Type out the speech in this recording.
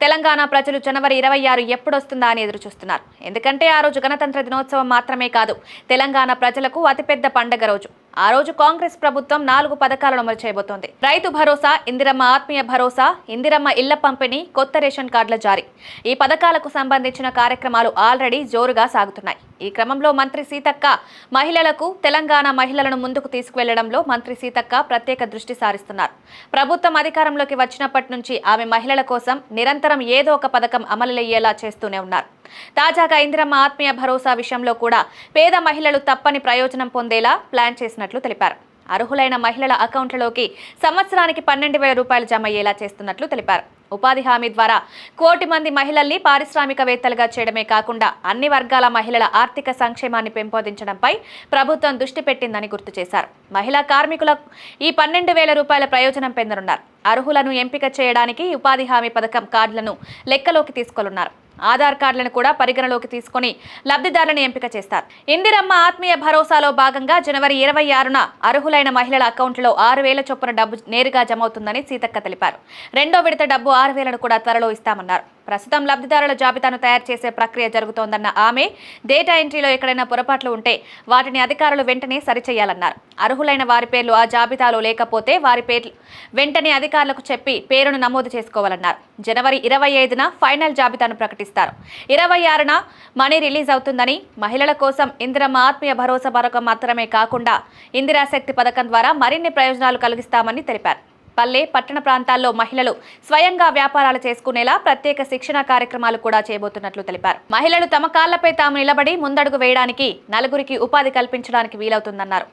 తెలంగాణ ప్రజలు జనవరి 26 ఎప్పుడొస్తుందా అని ఎదురుచూస్తున్నారు. ఎందుకంటే ఆ రోజు గణతంత్ర దినోత్సవం మాత్రమే కాదు, తెలంగాణ ప్రజలకు అతిపెద్ద పండగ రోజు. ఆ రోజు కాంగ్రెస్ ప్రభుత్వం 4 పథకాలను అమలు చేయబోతోంది. రైతు భరోసా, ఇందిరమ్మ ఆత్మీయ భరోసా, ఇందిరమ్మ ఇళ్ల పంపిణీ, కొత్త రేషన్ కార్డుల జారీ. ఈ పథకాలకు సంబంధించిన కార్యక్రమాలు ఆల్రెడీ జోరుగా సాగుతున్నాయి. ఈ క్రమంలో మంత్రి సీతక్క మహిళలకు, తెలంగాణ మహిళలను ముందుకు తీసుకువెళ్లడంలో మంత్రి సీతక్క ప్రత్యేక దృష్టి సారిస్తున్నారు. ప్రభుత్వం అధికారంలోకి వచ్చినప్పటి నుంచి ఆమె మహిళల కోసం నిరంతరం ఏదో ఒక పథకం అమలుయ్యేలా చేస్తూనే ఉన్నారు. తాజాగా ఇందిరమ్మ ఆత్మీయ భరోసా విషయంలో కూడా పేద మహిళలు తప్పని ప్రయోజనం పొందేలా ప్లాన్ చేసినట్లు తెలిపారు. అర్హులైన మహిళల అకౌంట్లలోకి సంవత్సరానికి 12,000 రూపాయలు జమ అయ్యేలా చేస్తున్నట్లు తెలిపారు. ఉపాధి హామీ ద్వారా 1 కోటి మంది మహిళల్ని పారిశ్రామికవేత్తలుగా చేయడమే కాకుండా అన్ని వర్గాల మహిళల ఆర్థిక సంక్షేమాన్ని పెంపొందించడంపై ప్రభుత్వం దృష్టి పెట్టిందని గుర్తు చేశారు. మహిళా కార్మికులకు ఈ 12,000 రూపాయల ప్రయోజనం పొందనున్నారు. అర్హులను ఎంపిక చేయడానికి ఉపాధి హామీ పథకం కార్డులను లెక్కలోకి తీసుకోనున్నారు. ఆధార్ కార్డులను కూడా పరిగణలోకి తీసుకుని లబ్ధిదారులను ఎంపిక చేస్తారు. ఇందిరమ్మ ఆత్మీయ భరోసాలో భాగంగా జనవరి 26న అర్హులైన మహిళల అకౌంట్లో 6,000 చొప్పున డబ్బు నేరుగా జమవుతుందని సీతక్క తెలిపారు. రెండో విడత డబ్బు 6,000ను కూడా త్వరలో ఇస్తామన్నారు. ప్రస్తుతం లబ్ధిదారుల జాబితాను తయారు చేసే ప్రక్రియ జరుగుతోందన్న ఆమె, డేటా ఎంట్రీలో ఎక్కడైనా పొరపాట్లు ఉంటే వాటిని అధికారులు వెంటనే సరిచేయాలన్నారు. అర్హులైన వారి పేర్లు ఆ జాబితాలో లేకపోతే వారి పేర్లు వెంటనే అధికారులకు చెప్పి పేరును నమోదు చేసుకోవాలన్నారు. జనవరి 25న ఫైనల్ జాబితాను ప్రకటిస్తారు. 26న మనీ రిలీజ్ అవుతుందని, మహిళల కోసం ఇందిరమ్మ ఆత్మీయ భరోసా పథకం మాత్రమే కాకుండా ఇందిరాశక్తి పథకం ద్వారా మరిన్ని ప్రయోజనాలు కలిగిస్తామని తెలిపారు. పల్లె, పట్టణ ప్రాంతాల్లో మహిళలు స్వయంగా వ్యాపారాలు చేసుకునేలా ప్రత్యేక శిక్షణ కార్యక్రమాలు కూడా చేయబోతున్నట్లు తెలిపారు. మహిళలు తమ కాళ్లపై తాము నిలబడి ముందడుగు వేయడానికి, నలుగురికి ఉపాధి కల్పించడానికి వీలవుతుందన్నారు.